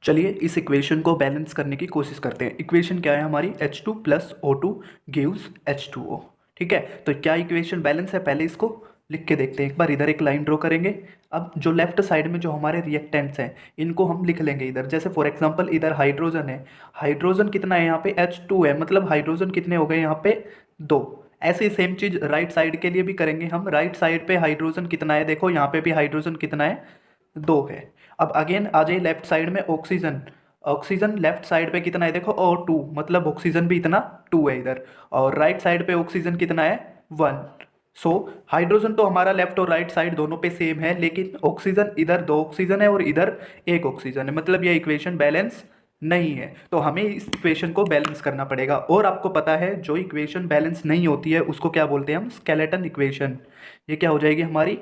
चलिए इस इक्वेशन को बैलेंस करने की कोशिश करते हैं। इक्वेशन क्या है हमारी, H2 plus O2 gives H2O। ठीक है, तो क्या इक्वेशन बैलेंस है, पहले इसको लिख के देखते हैं। एक बार इधर एक लाइन ड्रॉ करेंगे। अब जो लेफ्ट साइड में जो हमारे रिएक्टेंट्स हैं इनको हम लिख लेंगे इधर। जैसे फॉर एग्जांपल इधर हाइड्रोजन है, हाइड्रोजन कितना है यहाँ पे, H2 है, मतलब हाइड्रोजन कितने हो गए यहाँ पे, 2। ऐसे ही सेम चीज राइट साइड के लिए भी करेंगे हम। राइट साइड पे हाइड्रोजन कितना है, देखो यहाँ पे भी हाइड्रोजन कितना है, 2 है। अब अगेन आ जाइए लेफ्ट साइड में, ऑक्सीजन। ऑक्सीजन लेफ्ट साइड पे कितना है, देखो O2, मतलब ऑक्सीजन भी इतना 2 है इधर। और राइट साइड पे ऑक्सीजन कितना है, 1। सो हाइड्रोजन तो हमारा लेफ्ट और राइट साइड दोनों पे सेम है, लेकिन ऑक्सीजन इधर 2 ऑक्सीजन है और इधर 1 ऑक्सीजन है, मतलब ये इक्वेशन बैलेंस नहीं है। तो हमें इस इक्वेशन को बैलेंस करना पड़ेगा। और आपको पता है जो इक्वेशन बैलेंस नहीं होती है उसको क्या बोलते हैं हम, स्केलेटन इक्वेशन। ये क्या हो जाएगी हमारी,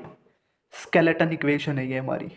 स्केलेटन इक्वेशन है ये हमारी।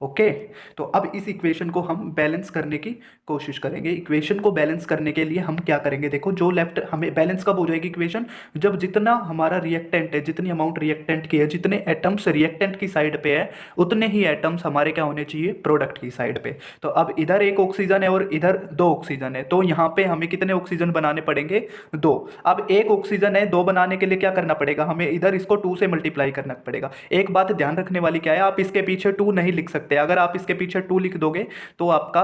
ओके, तो अब इस इक्वेशन को हम बैलेंस करने की कोशिश करेंगे। इक्वेशन को बैलेंस करने के लिए हम क्या करेंगे, देखो जो लेफ्ट, हमें बैलेंस कब हो जाएगी इक्वेशन, जब जितना हमारा रिएक्टेंट है, जितनी अमाउंट रिएक्टेंट की है, जितने एटम्स रिएक्टेंट की साइड पे है, उतने ही एटम्स हमारे क्या होने चाहिए, प्रोडक्ट की साइड पे। तो अब इधर 1 ऑक्सीजन है और इधर 2 ऑक्सीजन है, तो यहाँ पे हमें कितने ऑक्सीजन बनाने पड़ेंगे, 2। अब 1 ऑक्सीजन है, 2 बनाने के लिए क्या करना पड़ेगा, हमें इधर इसको 2 से मल्टीप्लाई करना पड़ेगा। एक बात ध्यान रखने वाली क्या है, आप इसके पीछे 2 नहीं लिख सकते। अगर आप इसके पीछे 2 लिख दोगे तो आपका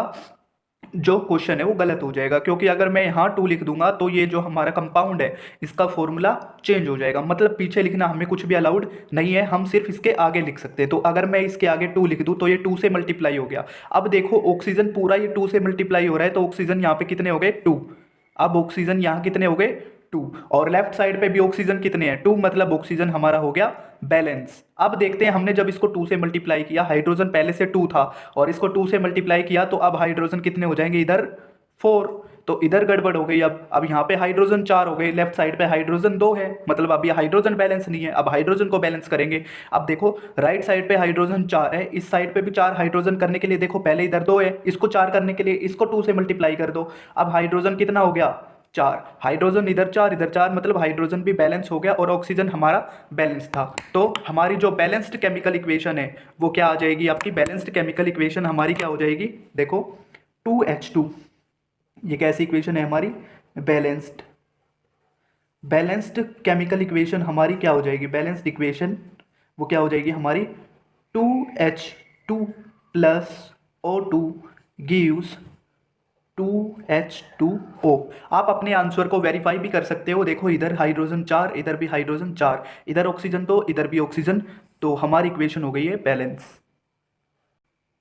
जो क्वेश्चन है वो गलत हो जाएगा, क्योंकि अगर मैं यहाँ 2 लिख दूंगा तो ये जो हमारा कंपाउंड है इसका फॉर्मूला चेंज हो जाएगा। मतलब पीछे लिखना हमें कुछ भी अलाउड नहीं है, हम सिर्फ इसके आगे लिख सकते हैं। तो अगर मैं इसके आगे 2 लिख दूं तो ये 2 से मल्टीप्लाई हो गया। अब देखो ऑक्सीजन पूरा ये 2 से मल्टीप्लाई हो रहा है, तो ऑक्सीजन यहाँ पे कितने हो गए, 2। अब ऑक्सीजन यहाँ कितने हो गए, 2। और लेफ्ट साइड पे भी ऑक्सीजन कितने हैं, 2, मतलब ऑक्सीजन हमारा हो गया बैलेंस। अब देखते हैं, हमने जब इसको 2 से मल्टीप्लाई किया, हाइड्रोजन पहले से 2 था और इसको 2 से मल्टीप्लाई किया, तो अब हाइड्रोजन कितने हो जाएंगे इधर, 4। तो इधर गड़बड़ हो गई। अब यहाँ पे हाइड्रोजन 4 हो गए, लेफ्ट साइड पे हाइड्रोजन 2 है, मतलब अब ये हाइड्रोजन बैलेंस नहीं है। अब हाइड्रोजन को बैलेंस करेंगे। अब देखो राइट साइड पे हाइड्रोजन 4 है, इस साइड पे भी 4 हाइड्रोजन करने के लिए देखो पहले इधर 2 है, इसको 4 करने के लिए इसको 2 से मल्टीप्लाई कर दो। अब हाइड्रोजन कितना हो गया, 4। हाइड्रोजन इधर 4 इधर 4, मतलब हाइड्रोजन भी बैलेंस हो गया और ऑक्सीजन हमारा बैलेंस था। तो हमारी जो बैलेंस्ड केमिकल इक्वेशन है वो क्या आ जाएगी, आपकी बैलेंस्ड केमिकल इक्वेशन हमारी क्या हो जाएगी, देखो 2H2। ये कैसी इक्वेशन है हमारी, बैलेंस्ड। बैलेंस्ड केमिकल इक्वेशन हमारी क्या हो जाएगी, बैलेंस्ड इक्वेशन वो क्या हो जाएगी हमारी, 2H2 plus O2 gives 2H2O। आप अपने आंसर को वेरीफाई भी कर सकते हो। देखो इधर हाइड्रोजन 4, इधर भी हाइड्रोजन 4, इधर ऑक्सीजन 2, इधर भी ऑक्सीजन। तो हमारी इक्वेशन हो गई है बैलेंस।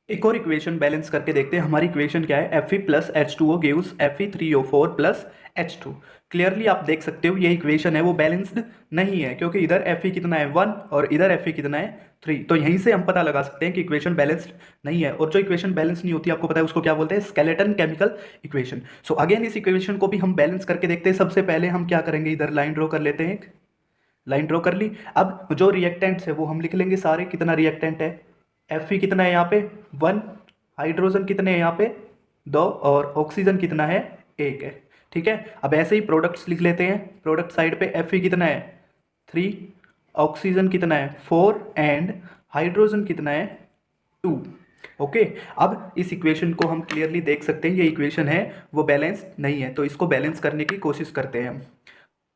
एक और इक्वेशन बैलेंस करके देखते हैं। हमारी इक्वेशन क्या है, Fe plus H2O gives Fe3O4 plus H2। Clearly आप देख सकते हो ये इक्वेशन है वो बैलेंस्ड नहीं है, क्योंकि इधर Fe कितना है, 1, और इधर Fe कितना है, 3। तो यहीं से हम पता लगा सकते हैं कि इक्वेशन बैलेंस्ड नहीं है। और जो इक्वेशन बैलेंस नहीं होती आपको पता है उसको क्या बोलते हैं, skeleton chemical equation. So again इस इक्वेशन को भी हम बैलेंस करके देखते हैं। सबसे पहले हम क्या करेंगे, इधर लाइन ड्रॉ कर लेते हैं, एक लाइन ड्रॉ कर ली। अब जो रिएक्टेंट्स है वो हम लिख लेंगे सारे। कितना रिएक्टेंट है, Fe कितना है यहाँ पे, 1। हाइड्रोजन कितने हैं यहाँ पे, 2, और ऑक्सीजन कितना है, 1 है। ठीक है, अब ऐसे ही प्रोडक्ट्स लिख लेते हैं। प्रोडक्ट साइड पे Fe कितना है, 3, ऑक्सीजन कितना है, 4, एंड हाइड्रोजन कितना है, 2। ओके, अब इस इक्वेशन को हम क्लियरली देख सकते हैं ये इक्वेशन है वो बैलेंस नहीं है। तो इसको बैलेंस करने की कोशिश करते हैं हम।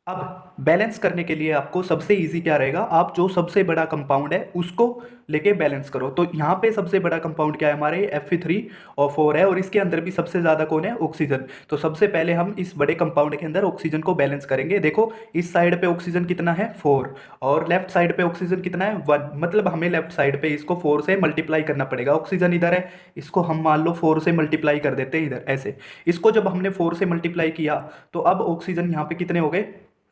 अब बैलेंस करने के लिए आपको सबसे इजी क्या रहेगा, आप जो सबसे बड़ा कंपाउंड है उसको लेके बैलेंस करो। तो यहाँ पे सबसे बड़ा कंपाउंड क्या है हमारे, Fe3O4 है, और इसके अंदर भी सबसे ज़्यादा कौन है, ऑक्सीजन। तो सबसे पहले हम इस बड़े कंपाउंड के अंदर ऑक्सीजन को बैलेंस करेंगे। देखो इस साइड पे ऑक्सीजन कितना है, 4, और लेफ्ट साइड पे ऑक्सीजन कितना है, 1, मतलब हमें लेफ्ट साइड पे इसको 4 से मल्टीप्लाई करना पड़ेगा। ऑक्सीजन इधर है, इसको हम मान लो 4 से मल्टीप्लाई कर देते हैं इधर ऐसे। इसको जब हमने 4 से मल्टीप्लाई किया तो अब ऑक्सीजन यहाँ पे कितने हो गए,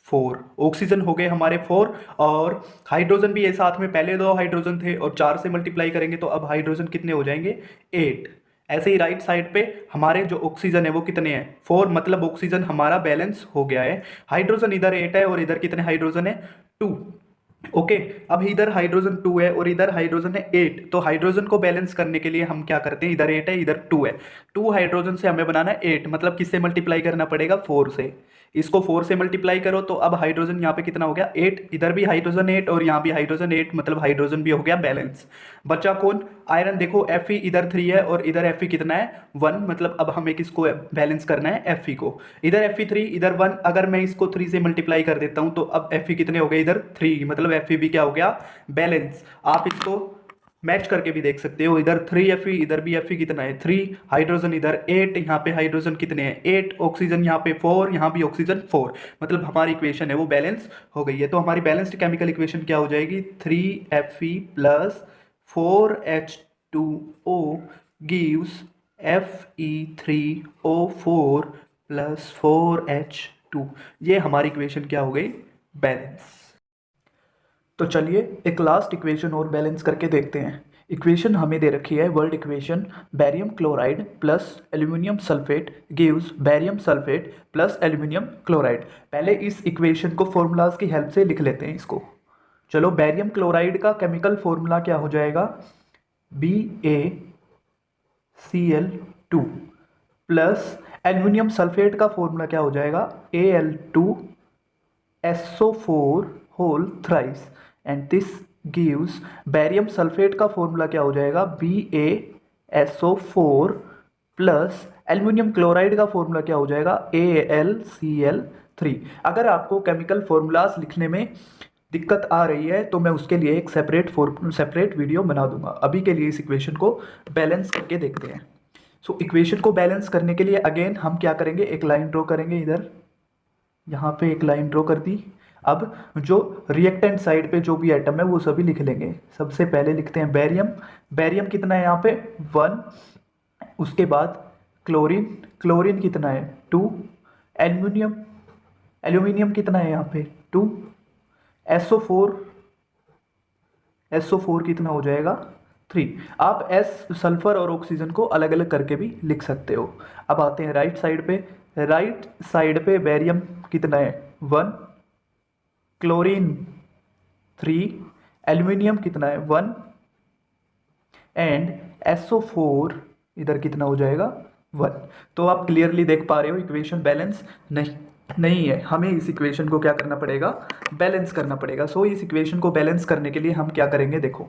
4। ऑक्सीजन हो गए हमारे 4, और हाइड्रोजन भी ये साथ में, पहले 2 हाइड्रोजन थे और 4 से मल्टीप्लाई करेंगे तो अब हाइड्रोजन कितने हो जाएंगे, 8। ऐसे ही राइट साइड पे हमारे जो ऑक्सीजन है वो कितने हैं, 4, मतलब ऑक्सीजन हमारा बैलेंस हो गया है। हाइड्रोजन इधर 8 है और इधर कितने हाइड्रोजन है, 2। ओके, अब इधर हाइड्रोजन 2 है और इधर हाइड्रोजन है 8। तो हाइड्रोजन को बैलेंस करने के लिए हम क्या करते हैं, इधर 8 है इधर 2 है, 2 हाइड्रोजन से हमें बनाना है 8, मतलब किससे मल्टीप्लाई करना पड़ेगा, 4 से। इसको 4 से मल्टीप्लाई करो तो अब हाइड्रोजन यहाँ पे कितना हो गया 8, इधर भी हाइड्रोजन 8 और यहाँ भी हाइड्रोजन 8, मतलब हाइड्रोजन भी हो गया बैलेंस। बचा कौन, आयरन। देखो Fe इधर 3 है और इधर Fe कितना है 1, मतलब अब हमें किसको बैलेंस करना है Fe को। इधर Fe3 इधर 1, अगर मैं इसको 3 से मल्टीप्लाई कर देता हूँ तो अब Fe कितने हो गए इधर 3, मतलब Fe भी क्या हो गया बैलेंस। आप इसको मैच करके भी देख सकते हो, इधर 3 Fe इधर भी Fe कितना है 3, हाइड्रोजन इधर 8, यहाँ पे हाइड्रोजन कितने हैं 8, ऑक्सीजन यहाँ पे 4, यहाँ भी ऑक्सीजन 4, मतलब हमारी इक्वेशन है वो बैलेंस हो गई है। तो हमारी बैलेंस्ड केमिकल इक्वेशन क्या हो जाएगी 3Fe plus 4H2O gives Fe3O4 plus 4H2, ये हमारी इक्वेशन क्या हो गई बैलेंस। तो चलिए एक लास्ट इक्वेशन और बैलेंस करके देखते हैं। इक्वेशन हमें दे रखी है world equation, barium chloride plus aluminium sulphate gives barium sulphate plus aluminium chloride. पहले इस इक्वेशन को फॉर्मूलाज की हेल्प से लिख लेते हैं इसको। चलो, बैरियम क्लोराइड का केमिकल फॉर्मूला क्या हो जाएगा BaCl2 प्लस एल्यूमिनियम सल्फेट का फॉर्मूला क्या हो जाएगा Al2SO4 whole thrice, and this gives barium sulphate का फॉर्मूला क्या हो जाएगा BaSO4 प्लस एल्यूमिनियम क्लोराइड का फॉर्मूला क्या हो जाएगा AlCl3। अगर आपको केमिकल फॉर्मूलाज लिखने में दिक्कत आ रही है तो मैं उसके लिए एक सेपरेट वीडियो बना दूंगा। अभी के लिए इस इक्वेशन को बैलेंस करके देखते हैं। सो इक्वेशन को बैलेंस करने के लिए अगेन हम क्या करेंगे, एक लाइन ड्रॉ करेंगे, इधर यहाँ पे एक लाइन ड्रॉ कर दी। अब जो रिएक्टेंट साइड पे जो भी एटम है वो सभी लिख लेंगे। सबसे पहले लिखते हैं बैरियम, बैरियम कितना है यहाँ पे 1, उसके बाद क्लोरीन, क्लोरीन कितना है 2, एल्यूमिनियम, एल्यूमिनियम कितना है यहाँ पे 2, SO4, SO4 कितना हो जाएगा 3। आप सल्फर और ऑक्सीजन को अलग अलग करके भी लिख सकते हो। अब आते हैं राइट साइड पे, राइट साइड पे बैरियम कितना है 1, क्लोरीन 3, एल्यूमिनियम कितना है 1 एंड SO4 इधर कितना हो जाएगा 1। तो आप क्लियरली देख पा रहे हो इक्वेशन बैलेंस नहीं है। हमें इस इक्वेशन को क्या करना पड़ेगा बैलेंस करना पड़ेगा। सो इस इक्वेशन को बैलेंस करने के लिए हम क्या करेंगे, देखो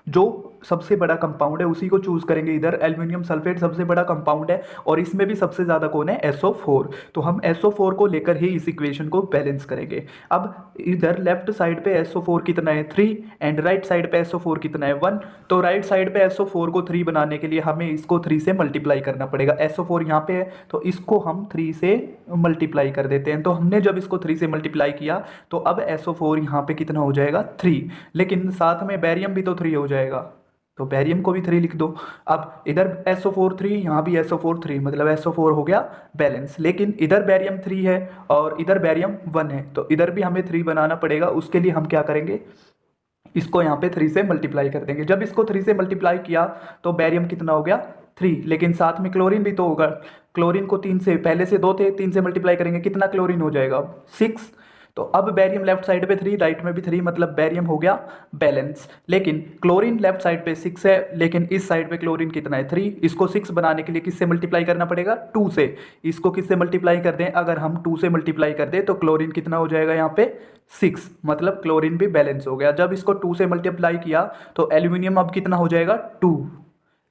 जो सबसे बड़ा कंपाउंड है उसी को चूज करेंगे। इधर एल्यूमिनियम सल्फेट सबसे बड़ा कंपाउंड है और इसमें भी सबसे ज़्यादा कौन है SO4, तो हम SO4 को लेकर ही इस इक्वेशन को बैलेंस करेंगे। अब इधर लेफ्ट साइड पे SO4 कितना है 3 एंड राइट साइड पे SO4 कितना है 1, तो राइट साइड पे SO4 को 3 बनाने के लिए हमें इसको 3 से मल्टीप्लाई करना पड़ेगा। SO4 यहाँ पे है तो इसको हम 3 से मल्टीप्लाई कर देते हैं। तो हमने जब इसको 3 से मल्टीप्लाई किया तो अब SO4 यहाँ पे कितना हो जाएगा 3, लेकिन साथ में बैरियम भी तो 3 हो जाएगा, तो बैरियम को भी 3 लिख दो। अब इधर SO4 3, यहाँ भी SO4 3, मतलब SO4 हो गया बैलेंस। लेकिन इधर बैरियम 3 है और इधर बैरियम 1 है, तो इधर भी हमें 3 बनाना पड़ेगा। उसके लिए हम क्या करेंगे, इसको यहाँ पे 3 से मल्टीप्लाई कर देंगे। जब इसको 3 से मल्टीप्लाई किया तो बैरियम कितना हो गया 3, लेकिन साथ में क्लोरीन भी तो होगा। क्लोरीन को 3 से, पहले से 2 थे, 3 से मल्टीप्लाई करेंगे, कितना क्लोरीन हो जाएगा 6। तो अब बैरियम लेफ्ट साइड पे 3, राइट में भी 3, मतलब बैरियम हो गया बैलेंस। लेकिन क्लोरीन लेफ्ट साइड पे 6 है, लेकिन इस साइड पे क्लोरीन कितना है 3। इसको 6 बनाने के लिए किससे मल्टीप्लाई करना पड़ेगा 2 से। इसको किससे मल्टीप्लाई कर दें, अगर हम 2 से मल्टीप्लाई कर दें तो क्लोरीन कितना हो जाएगा यहाँ पे 6, मतलब क्लोरीन भी बैलेंस हो गया। जब इसको 2 से मल्टीप्लाई किया तो एल्यूमिनियम अब कितना हो जाएगा 2,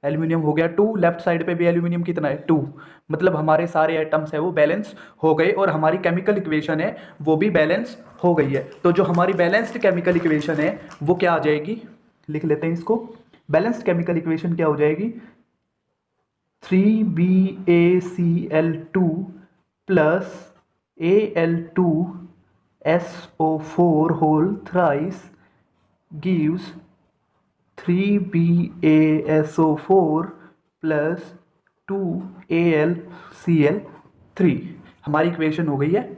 एल्यूमिनियम हो गया 2, लेफ्ट साइड पे भी एल्यूमिनियम कितना है 2, मतलब हमारे सारे एटम्स है वो बैलेंस हो गए और हमारी केमिकल इक्वेशन है वो भी बैलेंस हो गई है। तो जो हमारी बैलेंस्ड केमिकल इक्वेशन है वो क्या आ जाएगी, लिख लेते हैं इसको। बैलेंस्ड केमिकल इक्वेशन क्या हो जाएगी 3BaCl2 plus Al2SO4 whole thrice gives 3BaSO4 plus 2AlCl3। हमारी इक्वेशन हो गई है